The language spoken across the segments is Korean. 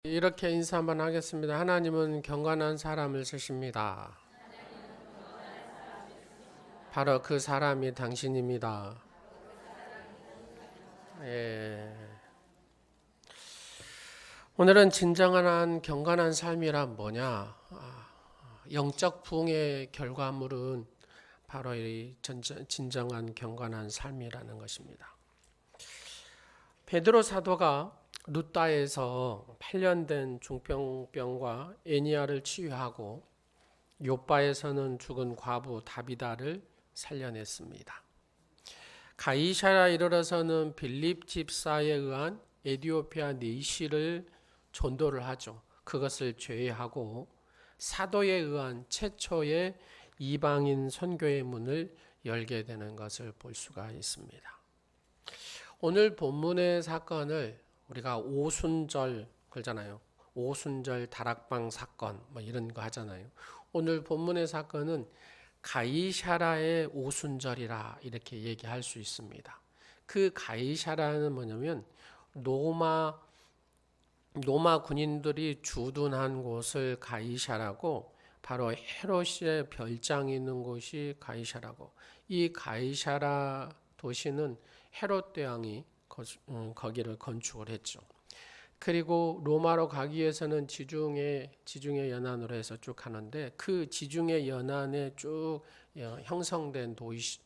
이렇게 인사 한번 하겠습니다. 하나님은 경건한 사람을 쓰십니다. 바로 그 사람이 당신입니다. 예. 오늘은 진정한 경건한 삶이란 뭐냐? 영적 부흥의 결과물은 바로 이 진정한 경건한 삶이라는 것입니다. 베드로 사도가 루따에서 8년 된 중풍병과 애니아를 치유하고 요빠에서는 죽은 과부 다비다를 살려냈습니다. 가이사랴에 이르러서는 빌립 집사에 의한 에티오피아 내시를 전도를 하죠. 그것을 제외하고 사도에 의한 최초의 이방인 선교의 문을 열게 되는 것을 볼 수가 있습니다. 오늘 본문의 사건을 우리가 오순절 그러잖아요. 오순절 다락방 사건 뭐 이런 거 하잖아요. 오늘 본문의 사건은 가이사랴의 오순절이라 이렇게 얘기할 수 있습니다. 그 가이사랴는 뭐냐면 로마 군인들이 주둔한 곳을 가이사랴고 바로 헤롯의 별장이 있는 곳이 가이사랴고 이 가이사랴 도시는 헤롯 대왕이 거기를 건축을 했죠. 그리고 로마로 가기 위해서는 지중해 연안으로 해서 쭉 가는데 그 지중해 연안에 쭉 형성된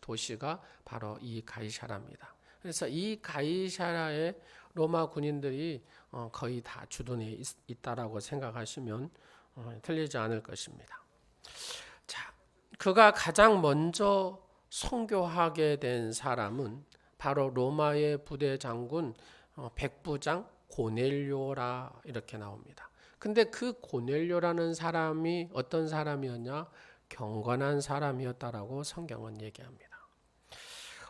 도시가 바로 이 가이사랴입니다. 그래서 이 가이사랴에 로마 군인들이 거의 다 주둔해 있다라고 생각하시면 틀리지 않을 것입니다. 자, 그가 가장 먼저 선교하게 된 사람은 바로 로마의 부대 장군 백부장 고넬료라 이렇게 나옵니다. 근데 그 고넬료라는 사람이 어떤 사람이었냐? 경건한 사람이었다라고 성경은 얘기합니다.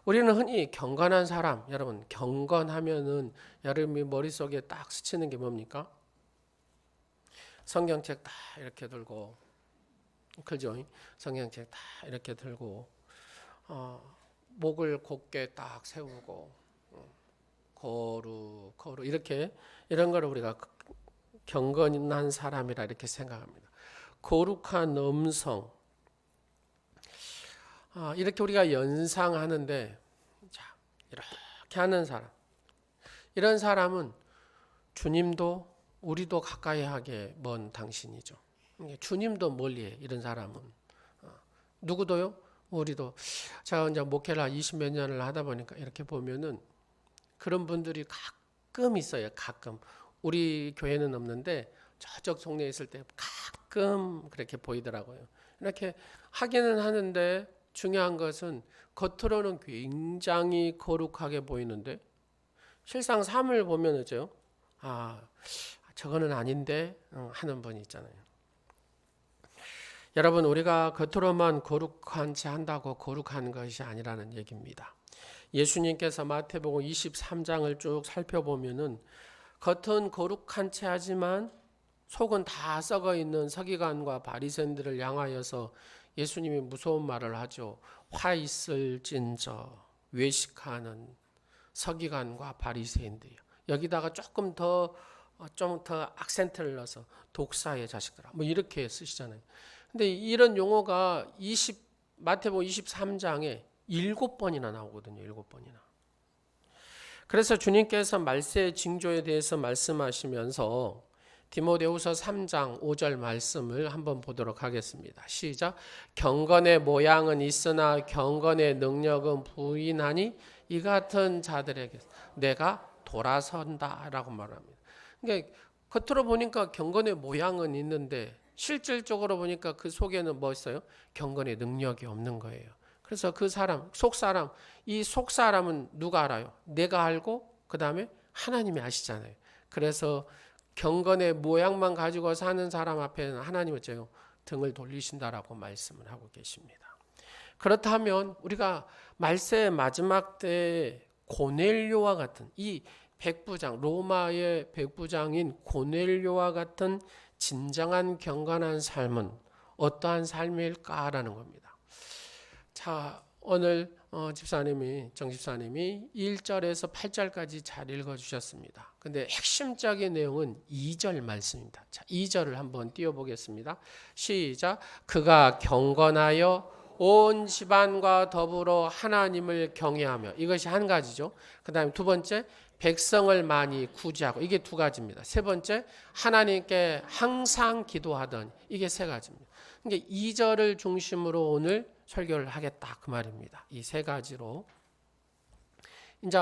우리는 흔히 경건한 사람, 여러분 경건하면은 여러분이 머릿속에 딱 스치는 게 뭡니까? 성경책 다 이렇게 들고, 그죠? 성경책 다 이렇게 들고 목을 곧게 딱 세우고 거룩 이렇게 이런 걸 우리가 경건한 사람이라 이렇게 생각합니다. 거룩한 음성 이렇게 우리가 연상하는데 자, 이렇게 하는 사람 이런 사람은 주님도 우리도 가까이 하게 먼 당신이죠. 주님도 멀리해 이런 사람은 누구도요? 우리도 제가 이제 목회를 20몇 년을 하다 보니까 이렇게 보면은 그런 분들이 가끔 있어요. 가끔 우리 교회는 없는데 저쪽 동네에 있을 때 가끔 그렇게 보이더라고요. 이렇게 하기는 하는데 중요한 것은 겉으로는 굉장히 거룩하게 보이는데 실상 삶을 보면은요, 저거는 아닌데 하는 분이 있잖아요. 여러분 우리가 겉으로만 거룩한 채 한다고 거룩한 것이 아니라는 얘기입니다. 예수님께서 마태복음 23장을 쭉 살펴보면은 겉은 거룩한 채 하지만 속은 다 썩어 있는 서기관과 바리새인들을 향하여서 예수님이 무서운 말을 하죠. 화 있을진저 외식하는 서기관과 바리새인들이요. 여기다가 조금 더 악센트를 넣어서 독사의 자식들아 뭐 이렇게 쓰시잖아요. 근데 이런 용어가 마태복음 23장에 7번이나 나오거든요. 7번이나. 그래서 주님께서 말세의 징조에 대해서 말씀하시면서 디모데후서 3장 5절 말씀을 한번 보도록 하겠습니다. 시작. 경건의 모양은 있으나 경건의 능력은 부인하니 이 같은 자들에게 내가 돌아선다라고 말합니다. 그러니까 겉으로 보니까 경건의 모양은 있는데 실질적으로 보니까 그 속에는 뭐 있어요? 경건의 능력이 없는 거예요. 그래서 그 사람, 이 속사람은 누가 알아요? 내가 알고 그 다음에 하나님이 아시잖아요. 그래서 경건의 모양만 가지고 사는 사람 앞에는 하나님은 등을 돌리신다라고 말씀을 하고 계십니다. 그렇다면 우리가 말세의 마지막 때에 고넬료와 같은 이 백부장, 로마의 백부장인 고넬료와 같은 진정한 경건한 삶은 어떠한 삶일까라는 겁니다. 자, 오늘 정 집사님이 1절에서 8절까지 잘 읽어주셨습니다. 근데 핵심적인 내용은 2절 말씀입니다. 자, 2절을 한번 띄워보겠습니다. 시작. 그가 경건하여 온 집안과 더불어 하나님을 경외하며, 이것이 한 가지죠. 그 다음에 두 번째, 백성을 많이 구제하고, 이게 두 가지입니다. 세 번째, 하나님께 항상 기도하던, 이게 세 가지입니다. 그러니까 2절을 중심으로 오늘 설교를 하겠다 그 말입니다. 이 세 가지로. 이제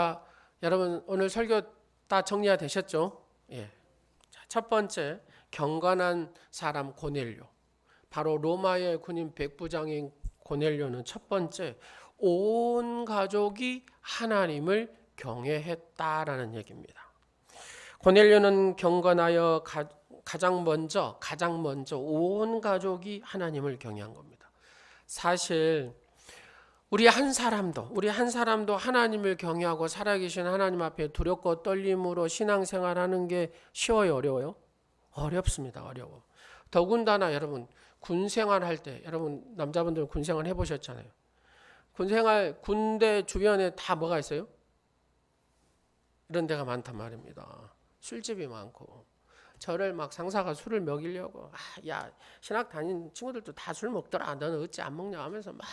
여러분 오늘 설교 다 정리가 되셨죠? 예. 첫 번째, 경건한 사람 고넬료. 바로 로마의 군인 백부장인 고넬료는 첫 번째, 온 가족이 하나님을 경외했다라는 얘기입니다. 고넬료는 경건하여 가장 먼저 온 가족이 하나님을 경외한 겁니다. 사실 우리 한 사람도 하나님을 경외하고 살아계신 하나님 앞에 두렵고 떨림으로 신앙생활하는 게 쉬워요, 어려워요? 어렵습니다. 어려워. 더군다나 여러분 군생활 할 때, 여러분 남자분들 군생활 해보셨잖아요. 군생활, 군대 주변에 다 뭐가 있어요? 이런 데가 많단 말입니다. 술집이 많고, 저를 막 상사가 술을 먹이려고, 야 신학 다닌 친구들도 다 술 먹더라, 너는 어찌 안 먹냐 하면서 막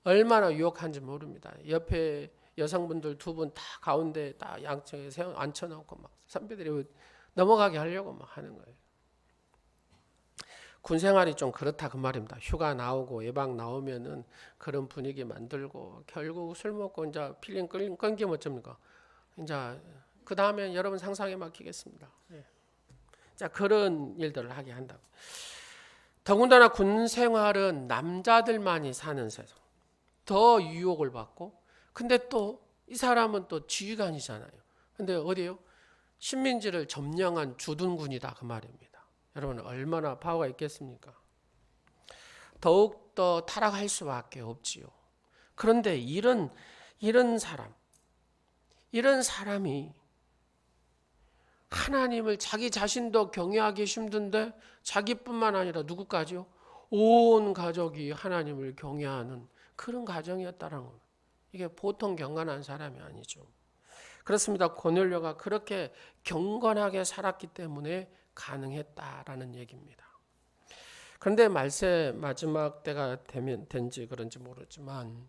얼마나 유혹한지 모릅니다. 옆에 여성분들 두 분 다 가운데 딱 양쪽에 앉혀놓고 막 선배들이 넘어가게 하려고 막 하는 거예요. 군 생활이 좀 그렇다 그 말입니다. 휴가 나오고 예방 나오면은 그런 분위기 만들고, 결국 술 먹고 이제 필링 끊기면 어쩝니까? 이제 그 다음에 여러분 상상에 맡기겠습니다. 네. 자, 그런 일들을 하게 한다고. 더군다나 군 생활은 남자들만이 사는 세상. 더 유혹을 받고, 근데 또 이 사람은 또 지휘관이잖아요. 근데 어디요? 식민지를 점령한 주둔군이다 그 말입니다. 여러분 얼마나 파워가 있겠습니까? 더욱더 타락할 수밖에 없지요. 그런데 이런 사람이 하나님을 자기 자신도 경외하기 힘든데 자기뿐만 아니라 누구까지요? 온 가족이 하나님을 경외하는 그런 가정이었다라는 겁니다. 이게 보통 경건한 사람이 아니죠. 그렇습니다. 고넬료가 그렇게 경건하게 살았기 때문에 가능했다라는 얘기입니다. 그런데 말세 마지막 때가 된지 그런지 모르지만,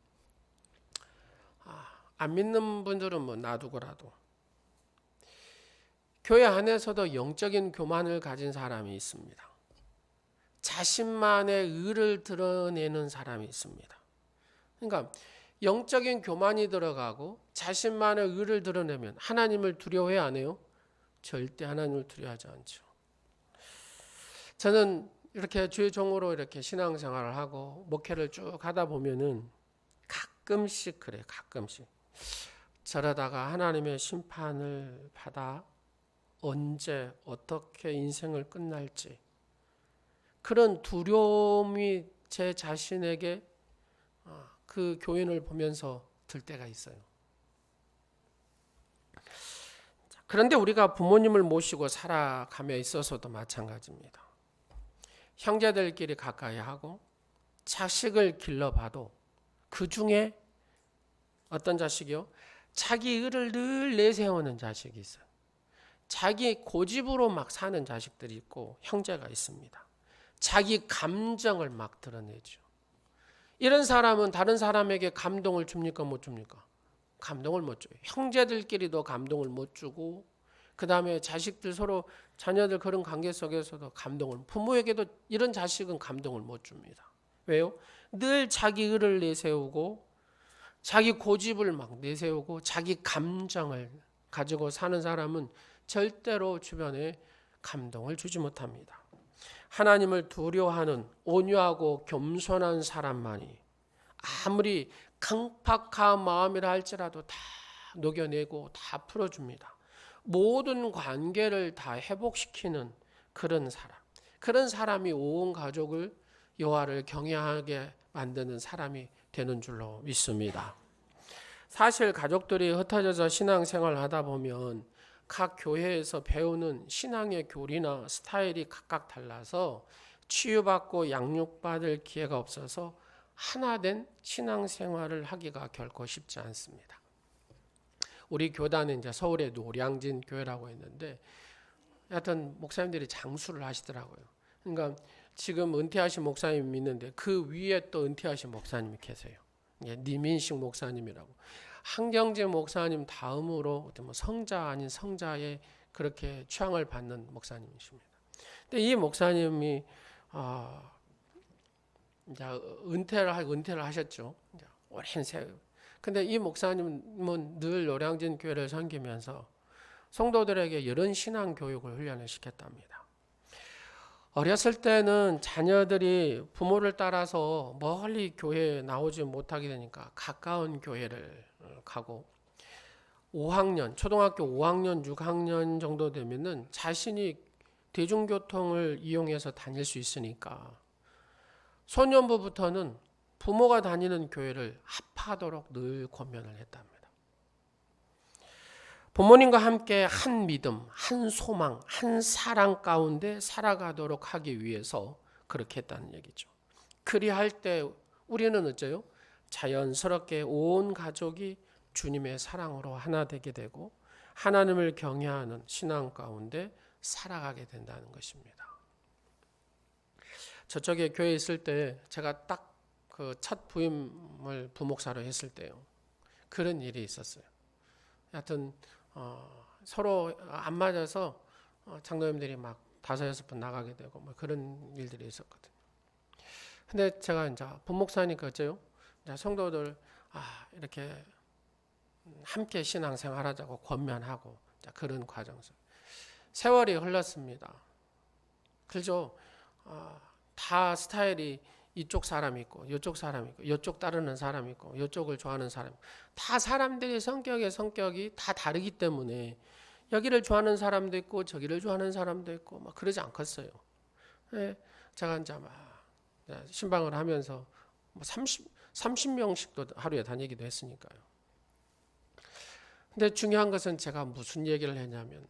안 믿는 분들은 뭐 놔두고라도 교회 안에서도 영적인 교만을 가진 사람이 있습니다. 자신만의 의를 드러내는 사람이 있습니다. 그러니까 영적인 교만이 들어가고 자신만의 의를 드러내면 하나님을 두려워해 안 해요? 절대 하나님을 두려워하지 않죠. 저는 이렇게 주의 종으로 이렇게 신앙생활을 하고 목회를 쭉 하다 보면은 가끔씩 그래요. 가끔씩. 저러다가 하나님의 심판을 받아 언제 어떻게 인생을 끝날지 그런 두려움이 제 자신에게 그 교인을 보면서 들 때가 있어요. 그런데 우리가 부모님을 모시고 살아가며 있어서도 마찬가지입니다. 형제들끼리 가까이 하고 자식을 길러봐도 그 중에 어떤 자식이요? 자기 의를 늘 내세우는 자식이 있어요. 자기 고집으로 막 사는 자식들이 있고 형제가 있습니다. 자기 감정을 막 드러내죠. 이런 사람은 다른 사람에게 감동을 줍니까 못 줍니까? 감동을 못 줘요. 형제들끼리도 감동을 못 주고, 그 다음에 자식들 서로 자녀들 그런 관계 속에서도 부모에게도 이런 자식은 감동을 못 줍니다. 왜요? 늘 자기 의를 내세우고 자기 고집을 막 내세우고 자기 감정을 가지고 사는 사람은 절대로 주변에 감동을 주지 못합니다. 하나님을 두려워하는 온유하고 겸손한 사람만이 아무리 강팍한 마음이라 할지라도 다 녹여내고 다 풀어줍니다. 모든 관계를 다 회복시키는 그런 사람이 온 가족을 여호와를 경외하게 만드는 사람이 되는 줄로 믿습니다. 사실 가족들이 흩어져서 신앙생활을 하다 보면 각 교회에서 배우는 신앙의 교리나 스타일이 각각 달라서 치유받고 양육받을 기회가 없어서 하나된 신앙생활을 하기가 결코 쉽지 않습니다. 우리 교단은 이제 서울의 노량진 교회라고 했는데, 하여튼 목사님들이 장수를 하시더라고요. 그러니까 지금 은퇴하신 목사님이 있는데 그 위에 또 은퇴하신 목사님이 계세요. 니민식 목사님이라고. 한경재 목사님 다음으로 성자 아닌 성자의 그렇게 취향을 받는 목사님이십니다. 근데 이 목사님이 이제 은퇴를 하셨죠. 이제 오랜 세월. 근데 이 목사님은 늘 노량진 교회를 섬기면서 성도들에게 이런 신앙 교육을 훈련을 시켰답니다. 어렸을 때는 자녀들이 부모를 따라서 멀리 교회에 나오지 못하게 되니까 가까운 교회를 가고, 5학년, 초등학교 5학년, 6학년 정도 되면은 자신이 대중교통을 이용해서 다닐 수 있으니까 소년부부터는 부모가 다니는 교회를 합하도록 늘 권면을 했답니다. 부모님과 함께 한 믿음, 한 소망, 한 사랑 가운데 살아가도록 하기 위해서 그렇게 했다는 얘기죠. 그리할 때 우리는 어째요? 자연스럽게 온 가족이 주님의 사랑으로 하나 되게 되고 하나님을 경외하는 신앙 가운데 살아가게 된다는 것입니다. 저쪽에 교회에 있을 때 제가 딱 그 첫 부임을 부목사로 했을 때요, 그런 일이 있었어요. 하여튼 서로 안 맞아서 장로님들이 막 5-6번 나가게 되고 뭐 그런 일들이 있었거든요. 근데 제가 이제 부목사니까 어째요? 이제 성도들 이렇게 함께 신앙생활하자고 권면하고 그런 과정 속 세월이 흘렀습니다. 그죠? 다 스타일이 이쪽 사람이 있고 이쪽 사람이 있고 이쪽 따르는 사람이 있고 이쪽을 좋아하는 사람, 다 사람들의 성격이 다 다르기 때문에 여기를 좋아하는 사람도 있고 저기를 좋아하는 사람도 있고 막 그러지 않겠어요. 네, 제가 이제 막 신방을 하면서 30명씩도 하루에 다니기도 했으니까요. 근데 중요한 것은 제가 무슨 얘기를 했냐면,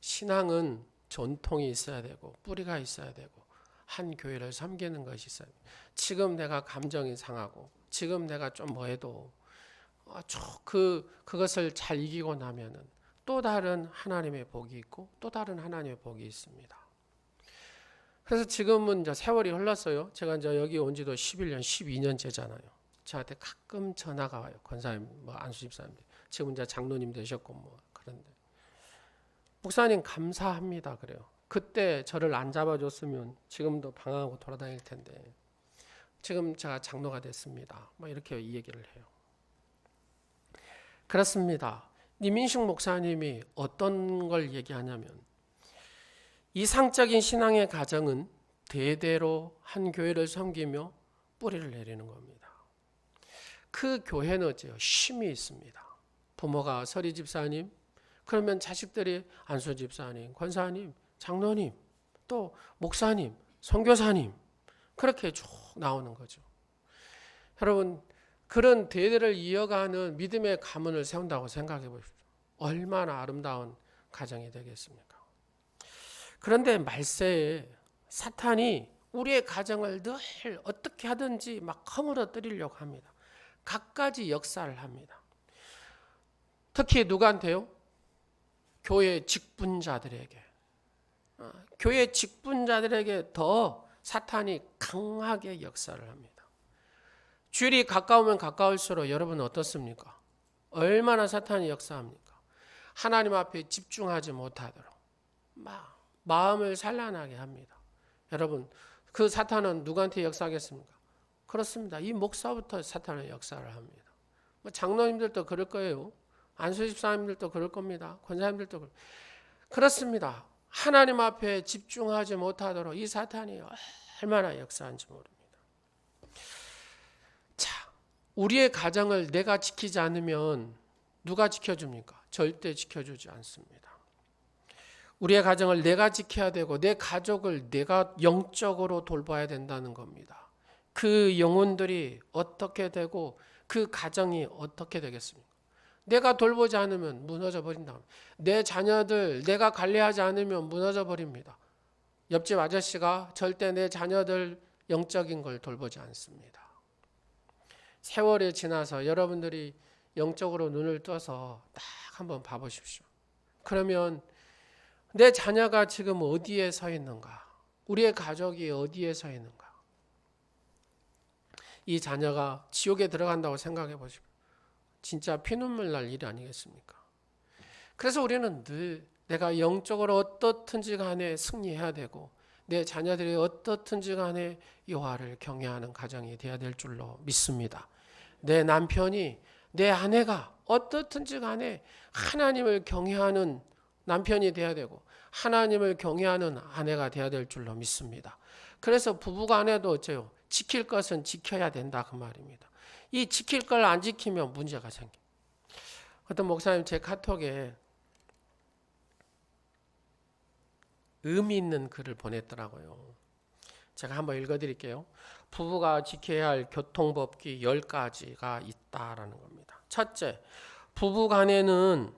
신앙은 전통이 있어야 되고 뿌리가 있어야 되고 한 교회를 섬기는 것이 있어요. 지금 내가 감정이 상하고 지금 내가 좀 뭐해도 그것을 잘 이기고 나면은 또 다른 하나님의 복이 있고 또 다른 하나님의 복이 있습니다. 그래서 지금은 이제 세월이 흘렀어요. 제가 이제 여기 온 지도 11년, 12년째잖아요. 저한테 가끔 전화가 와요. 권사님, 안수 집사님들. 지금 이제 장로님 되셨고 그런데 목사님 감사합니다 그래요. 그때 저를 안 잡아줬으면 지금도 방황하고 돌아다닐 텐데 지금 제가 장로가 됐습니다. 이렇게 이 얘기를 해요. 그렇습니다. 니민식 목사님이 어떤 걸 얘기하냐면, 이상적인 신앙의 가정은 대대로 한 교회를 섬기며 뿌리를 내리는 겁니다. 그 교회는 어째요? 쉼이 있습니다. 부모가 서리 집사님, 그러면 자식들이 안수 집사님, 권사님, 장로님, 또 목사님, 선교사님, 그렇게 쭉 나오는 거죠. 여러분, 그런 대대를 이어가는 믿음의 가문을 세운다고 생각해 보십시오. 얼마나 아름다운 가정이 되겠습니까? 그런데 말세에 사탄이 우리의 가정을 늘 어떻게 하든지 막 허물어뜨리려고 합니다. 갖가지 역사를 합니다. 특히 누구한테요? 교회 직분자들에게. 교회 직분자들에게 더 사탄이 강하게 역사를 합니다. 주일이 가까우면 가까울수록 여러분 어떻습니까? 얼마나 사탄이 역사합니까? 하나님 앞에 집중하지 못하도록 마음을 산란하게 합니다. 여러분, 그 사탄은 누구한테 역사하겠습니까? 그렇습니다. 이 목사부터 사탄의 역사를 합니다. 장로님들도 그럴 거예요. 안수집사님들도 그럴 겁니다. 권사님들도 그렇습니다. 하나님 앞에 집중하지 못하도록 이 사탄이 얼마나 역사한지 모릅니다. 자, 우리의 가정을 내가 지키지 않으면 누가 지켜줍니까? 절대 지켜주지 않습니다. 우리의 가정을 내가 지켜야 되고 내 가족을 내가 영적으로 돌봐야 된다는 겁니다. 그 영혼들이 어떻게 되고 그 가정이 어떻게 되겠습니까? 내가 돌보지 않으면 무너져 버린다. 내 자녀들 내가 관리하지 않으면 무너져 버립니다. 옆집 아저씨가 절대 내 자녀들 영적인 걸 돌보지 않습니다. 세월이 지나서 여러분들이 영적으로 눈을 떠서 딱 한번 봐보십시오. 그러면 내 자녀가 지금 어디에 서 있는가? 우리의 가족이 어디에 서 있는가? 이 자녀가 지옥에 들어간다고 생각해 보십시오. 진짜 피눈물 날 일이 아니겠습니까? 그래서 우리는 늘 내가 영적으로 어떻든지 간에 승리해야 되고 내 자녀들이 어떻든지 간에 여호와를 경외하는 가정이 되어야 될 줄로 믿습니다. 내 남편이 내 아내가 어떻든지 간에 하나님을 경외하는 남편이 되어야 되고 하나님을 경외하는 아내가 되어야 될 줄로 믿습니다. 그래서 부부간에도 어째요? 지킬 것은 지켜야 된다 그 말입니다. 이 지킬 걸 안 지키면 문제가 생겨. 어떤 목사님 제 카톡에 의미 있는 글을 보냈더라고요. 제가 한번 읽어드릴게요. 부부가 지켜야 할 교통법규 10가지가 있다라는 겁니다. 첫째, 부부간에는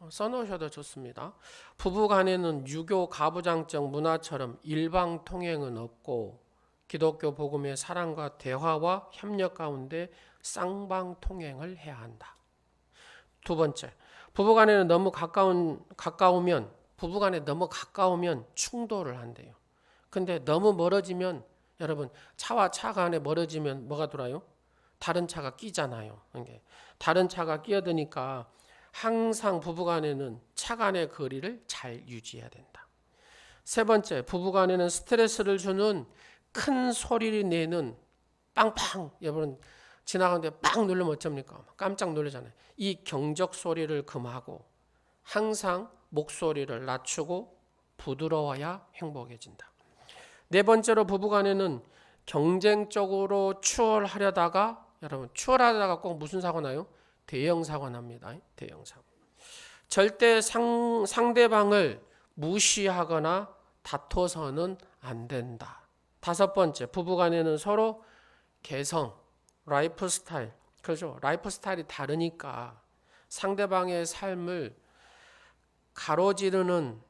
써놓으셔도 좋습니다. 부부간에는 유교 가부장적 문화처럼 일방통행은 없고 기독교 복음의 사랑과 대화와 협력 가운데 쌍방통행을 해야 한다. 두 번째, 부부간에 너무 가까우면 충돌을 한대요. 근데 너무 멀어지면 여러분 차와 차 간에 멀어지면 뭐가 돌아요? 다른 차가 끼잖아요. 다른 차가 끼어드니까 항상 부부간에는 차 간의 거리를 잘 유지해야 된다. 세 번째, 부부간에는 스트레스를 주는 큰 소리를 내는 빵빵 여러분 지나가는데 빵 누르면 어쩝니까? 깜짝 놀라잖아요. 이 경적 소리를 금하고 항상 목소리를 낮추고 부드러워야 행복해진다. 네 번째로 부부간에는 경쟁적으로 추월하려다가 여러분 추월하다가 꼭 무슨 사고 나요? 대형 사고 납니다. 대형 사고. 절대 상대방을 무시하거나 다퉈서는 안 된다. 다섯 번째, 부부간에는 서로 개성, 라이프 스타일, 그렇죠? 라이프 스타일이 다르니까 상대방의 삶을 가로지르는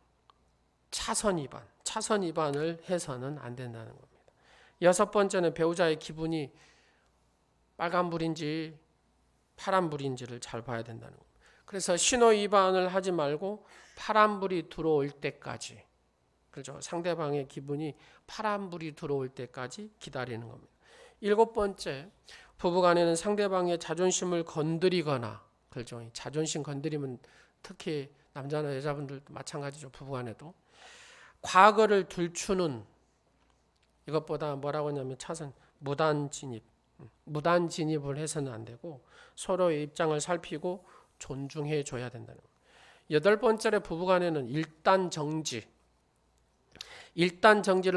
차선 위반을 해서는 안 된다는 겁니다. 여섯 번째는 배우자의 기분이 빨간불인지 파란불인지를 잘 봐야 된다는 겁니다. 그래서 신호 위반을 하지 말고 파란불이 들어올 때까지, 그렇죠? 상대방의 기분이 파란불이 들어올 때까지 기다리는 겁니다. 일곱 번째, 부부간에는 상대방의 자존심을 건드리거나, 그렇죠? 자존심 건드리면 특히 남자나 여자분들도 마찬가지죠. 부부간에도 과거를 들추는 이것보다 뭐라고 하냐면 차선 무단 진입을 해서는 안 되고 서로의 입장을 살피고 존중해 줘야 된다는 거예요. 여덟 번째로 부부간에는 일단 정지를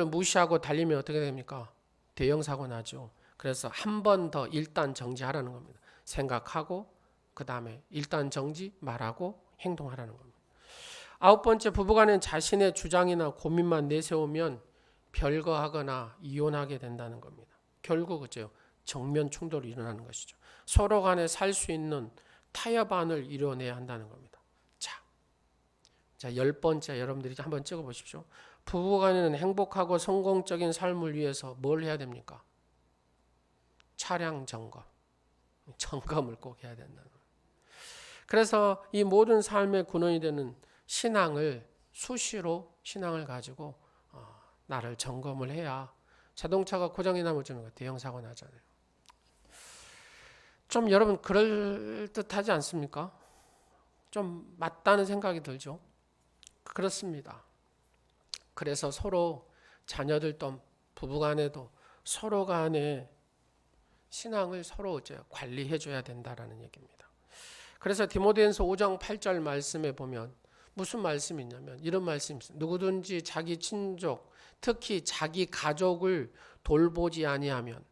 무시하고 달리면 어떻게 됩니까? 대형 사고 나죠. 그래서 한 번 더 일단 정지하라는 겁니다. 생각하고 그 다음에 일단 정지 말하고 행동하라는 겁니다. 아홉 번째, 부부간은 자신의 주장이나 고민만 내세우면 별거하거나 이혼하게 된다는 겁니다. 결국 그죠? 정면 충돌이 일어나는 것이죠. 서로 간에 살 수 있는 타협안을 이뤄내야 한다는 겁니다. 자, 열 번째 여러분들이 한번 찍어 보십시오. 부부간에는 행복하고 성공적인 삶을 위해서 뭘 해야 됩니까? 차량 점검을 꼭 해야 된다는 거예요. 그래서 이 모든 삶의 근원이 되는 신앙을 수시로 신앙을 가지고 나를 점검을 해야 자동차가 고장이 나면 어쩌는 대형 사고 나잖아요. 좀 여러분 그럴 듯하지 않습니까? 좀 맞다는 생각이 들죠. 그렇습니다. 그래서 서로 자녀들도 부부간에도 서로 간에 신앙을 서로 관리해 줘야 된다라는 얘기입니다. 그래서 디모데전서 5장 8절 말씀에 보면 무슨 말씀이 있냐면 이런 말씀이 있습니다. 누구든지 자기 친족, 특히 자기 가족을 돌보지 아니하면,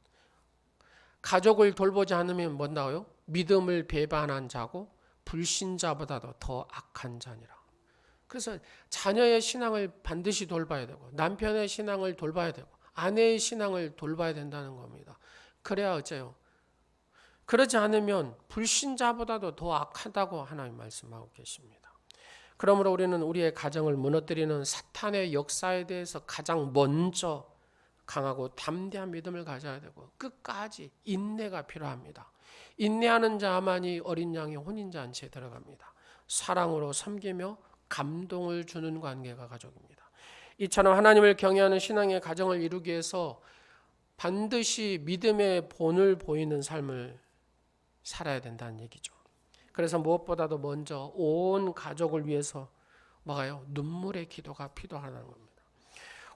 가족을 돌보지 않으면 뭔다고요? 믿음을 배반한 자고 불신자보다도 더 악한 자니라. 그래서 자녀의 신앙을 반드시 돌봐야 되고 남편의 신앙을 돌봐야 되고 아내의 신앙을 돌봐야 된다는 겁니다. 그래야 어째요? 그러지 않으면 불신자보다도 더 악하다고 하나님 말씀하고 계십니다. 그러므로 우리는 우리의 가정을 무너뜨리는 사탄의 역사에 대해서 가장 먼저 강하고 담대한 믿음을 가져야 되고 끝까지 인내가 필요합니다. 인내하는 자만이 어린 양의 혼인잔치에 들어갑니다. 사랑으로 섬기며 감동을 주는 관계가 가족입니다. 이처럼 하나님을 경외하는 신앙의 가정을 이루기 위해서 반드시 믿음의 본을 보이는 삶을 살아야 된다는 얘기죠. 그래서 무엇보다도 먼저 온 가족을 위해서 뭐가요? 눈물의 기도가 필요하다는 겁니다.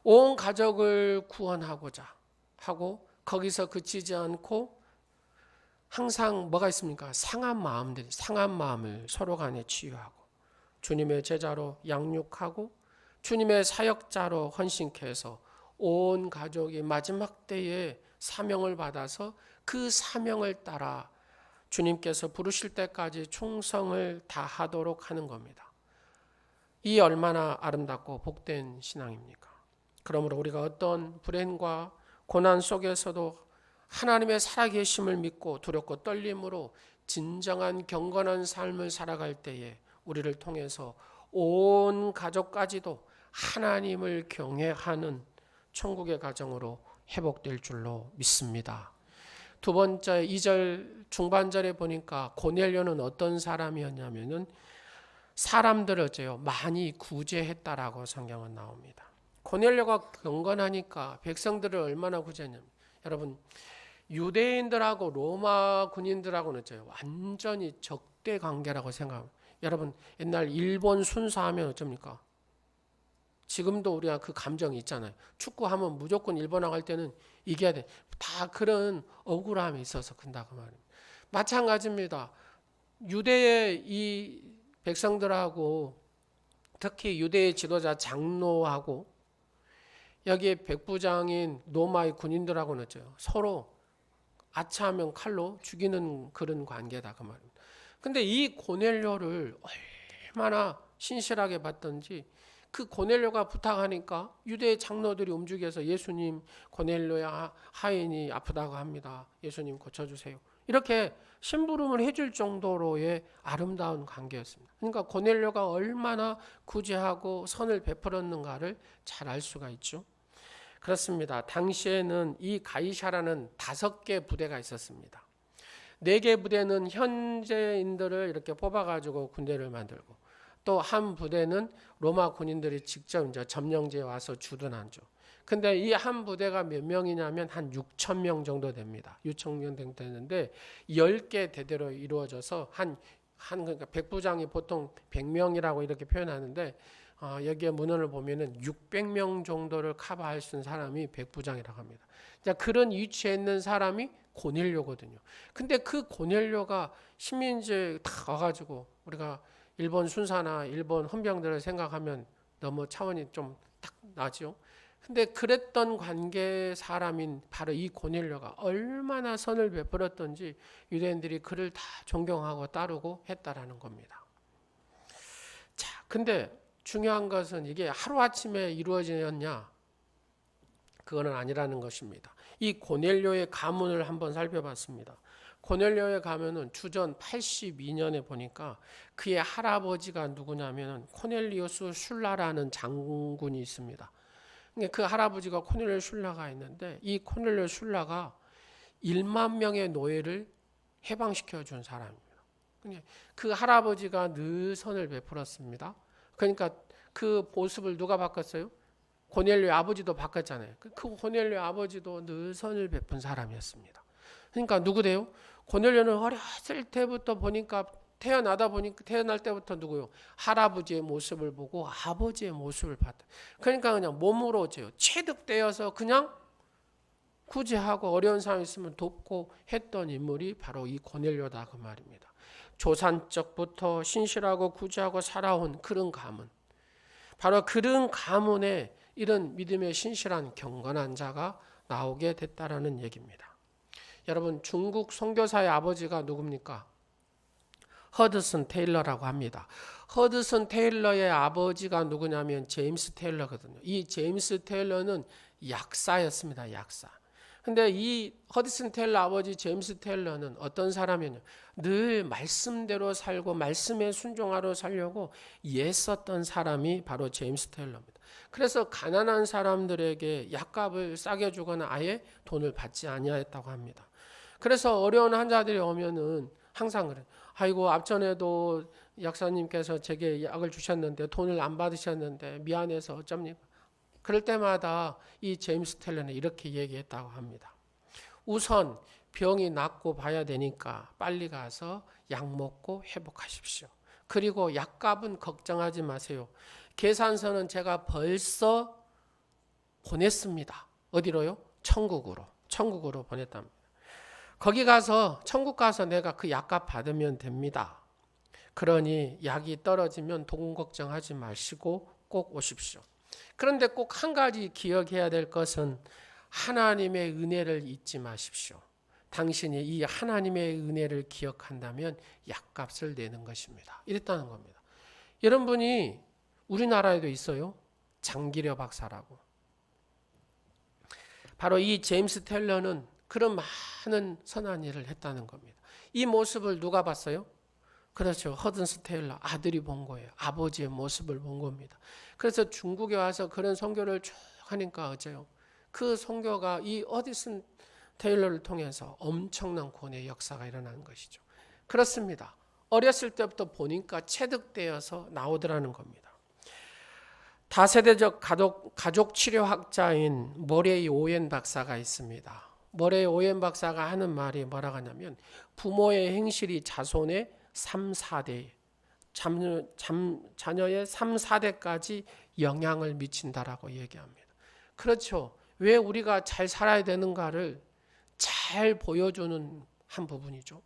온 가족을 구원하고자 하고 거기서 그치지 않고 항상 뭐가 있습니까? 상한 마음을 서로 간에 치유하고 주님의 제자로 양육하고 주님의 사역자로 헌신케 해서 온 가족이 마지막 때에 사명을 받아서 그 사명을 따라 주님께서 부르실 때까지 충성을 다하도록 하는 겁니다. 이 얼마나 아름답고 복된 신앙입니까? 그러므로 우리가 어떤 불행과 고난 속에서도 하나님의 살아계심을 믿고 두렵고 떨림으로 진정한 경건한 삶을 살아갈 때에 우리를 통해서 온 가족까지도 하나님을 경외하는 천국의 가정으로 회복될 줄로 믿습니다. 두 번째 2절 중반절에 보니까 고넬료는 어떤 사람이었냐면은 사람들을 어째요? 많이 구제했다라고 성경은 나옵니다. 고넬료가 경건하니까 백성들을 얼마나 구제했냐면 여러분 유대인들하고 로마 군인들하고는 어째요? 완전히 적대 관계라고 생각합니다. 여러분 옛날 일본 순사하면 어쩝니까? 지금도 우리가 그 감정이 있잖아요. 축구하면 무조건 일본하고 할 때는 이겨야 돼. 다 그런 억울함이 있어서 그런다고 말입니다. 마찬가지입니다. 유대의 이 백성들하고 특히 유대의 지도자 장로하고 여기에 백부장인 로마의 군인들하고는 어째요? 서로 아차하면 칼로 죽이는 그런 관계다 그 말입니다. 근데 이 고넬료를 얼마나 신실하게 봤던지 그 고넬료가 부탁하니까 유대의 장로들이 움직여서 예수님 고넬료의 하인이 아프다고 합니다. 예수님 고쳐주세요. 이렇게 심부름을 해줄 정도로의 아름다운 관계였습니다. 그러니까 고넬료가 얼마나 구제하고 선을 베풀었는가를 잘 알 수가 있죠. 그렇습니다. 당시에는 이 가이사라는 5개 부대가 있었습니다. 4개 부대는 현지인들을 이렇게 뽑아가지고 군대를 만들고 또 한 부대는 로마 군인들이 직접 이제 점령지에 와서 주둔하죠. 근데 이 한 부대가 몇 명이냐면 한 6천 명 정도 됩니다. 6천 명 정도 되는데 10개 대대로 이루어져서 그러니까 백부장이 보통 100명이라고 이렇게 표현하는데 여기에 문헌을 보면은 600명 정도를 커버할 수 있는 사람이 백부장이라고 합니다. 그런 위치에 있는 사람이 고넬료거든요. 근데 그 고넬료가 식민지에 다 와가지고 우리가 일본 순사나 일본 헌병들을 생각하면 너무 차원이 좀 딱 나죠. 근데 그랬던 관계 사람인 바로 이 고넬료가 얼마나 선을 베풀었던지 유대인들이 그를 다 존경하고 따르고 했다라는 겁니다. 자, 근데 중요한 것은 이게 하루아침에 이루어지느냐? 그거는 아니라는 것입니다. 이 고넬료의 가문을 한번 살펴봤습니다. 고넬료의 가문은 주전 82년에 보니까 그의 할아버지가 누구냐면 코넬리우스 슐라라는 장군이 있습니다. 그 할아버지가 코넬리오 슐라가 있는데 이 코넬리오 슐라가 1만 명의 노예를 해방시켜 준 사람입니다. 그 할아버지가 늘 선을 베풀었습니다. 그러니까 그 모습을 누가 바꿨어요? 고넬료의 아버지도 바꿨잖아요. 그 고넬료의 아버지도 늘 선을 베푼 사람이었습니다. 그러니까 누구래요? 고넬료는 어렸을 때부터 보니까 태어날 때부터 누구요? 할아버지의 모습을 보고 아버지의 모습을 봤다. 그러니까 그냥 몸으로 어째요? 체득되어서 그냥 구제하고 어려운 사람이 있으면 돕고 했던 인물이 바로 이 고넬료다 그 말입니다. 조산적부터 신실하고 구제하고 살아온 그런 가문. 바로 그런 가문에 이런 믿음의 신실한 경건한 자가 나오게 됐다라는 얘기입니다. 여러분 중국 선교사의 아버지가 누굽니까? 허드슨 테일러라고 합니다. 허드슨 테일러의 아버지가 누구냐면 제임스 테일러거든요. 이 제임스 테일러는 약사였습니다. 약사. 근데 이 허디슨 테일러 아버지 제임스 테일러는 어떤 사람이냐? 늘 말씀대로 살고 말씀에 순종하러 살려고 애썼던 사람이 바로 제임스 테일러입니다. 그래서 가난한 사람들에게 약값을 싸게 주거나 아예 돈을 받지 아니하였다고 합니다. 그래서 어려운 환자들이 오면은 항상 그래. 아이고 앞전에도 약사님께서 제게 약을 주셨는데 돈을 안 받으셨는데 미안해서 어쩝니까? 그럴 때마다 이 제임스 텔러는 이렇게 얘기했다고 합니다. 우선 병이 낫고 봐야 되니까 빨리 가서 약 먹고 회복하십시오. 그리고 약값은 걱정하지 마세요. 계산서는 제가 벌써 보냈습니다. 어디로요? 천국으로 보냈답니다. 거기 가서 천국 가서 내가 그 약값 받으면 됩니다. 그러니 약이 떨어지면 돈 걱정하지 마시고 꼭 오십시오. 그런데 꼭 한 가지 기억해야 될 것은 하나님의 은혜를 잊지 마십시오. 당신이 이 하나님의 은혜를 기억한다면 약값을 내는 것입니다. 이랬다는 겁니다. 이런 분이 우리나라에도 있어요. 장기려 박사라고. 바로 이 제임스 텔러는 그런 많은 선한 일을 했다는 겁니다. 이 모습을 누가 봤어요? 그렇죠. 허든스 테일러 아들이 본 거예요. 아버지의 모습을 본 겁니다. 그래서 중국에 와서 그런 선교를 쭉 하니까 어째요? 그 선교가 이 허든스 테일러를 통해서 엄청난 구원의 역사가 일어나는 것이죠. 그렇습니다. 어렸을 때부터 보니까 체득되어서 나오더라는 겁니다. 다세대적 가족 치료학자인 머레이 오웬 박사가 있습니다. 머레이 오웬 박사가 하는 말이 뭐라고 하냐면 부모의 행실이 자손의 3, 4대, 자녀의 3, 4대까지 영향을 미친다라고 얘기합니다. 그렇죠. 왜 우리가 잘 살아야 되는가를 잘 보여주는 한 부분이죠.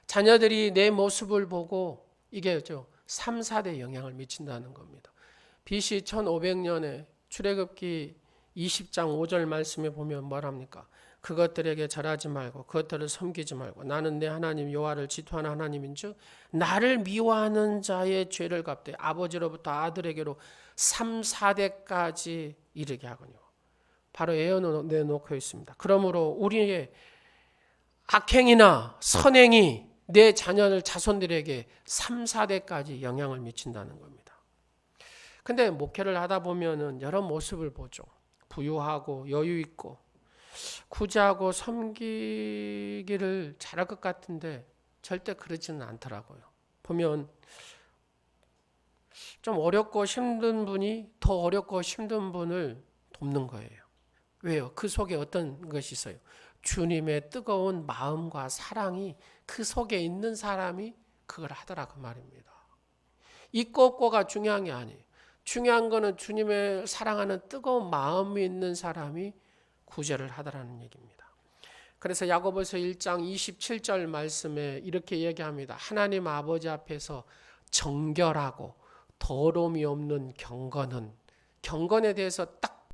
자녀들이 내 모습을 보고 이게 3, 4대 영향을 미친다는 겁니다. BC 1500년에 출애굽기 20장 5절 말씀에 보면 뭐랍니까? 그것들에게 절하지 말고 그것들을 섬기지 말고 나는 내 하나님 여호와를 지토하는 하나님인즉 나를 미워하는 자의 죄를 갚되 아버지로부터 아들에게로 3, 4대까지 이르게 하거니와 바로 예언해놓고 있습니다. 그러므로 우리의 악행이나 선행이 내 자녀들 자손들에게 3, 4대까지 영향을 미친다는 겁니다. 근데 목회를 하다 보면은 여러 모습을 보죠. 부유하고 여유 있고 구제하고 섬기기를 잘할 것 같은데 절대 그러지는 않더라고요. 보면 좀 어렵고 힘든 분이 더 어렵고 힘든 분을 돕는 거예요. 왜요? 그 속에 어떤 것이 있어요? 주님의 뜨거운 마음과 사랑이 그 속에 있는 사람이 그걸 하더라 그 말입니다. 있고 없고가 중요한 게 아니에요. 중요한 거는 주님의 사랑하는 뜨거운 마음이 있는 사람이 구제를 하더라는 얘기입니다. 그래서 야고보서 1장 27절 말씀에 이렇게 얘기합니다. 하나님 아버지 앞에서 정결하고 더러움이 없는 경건에 대해서 딱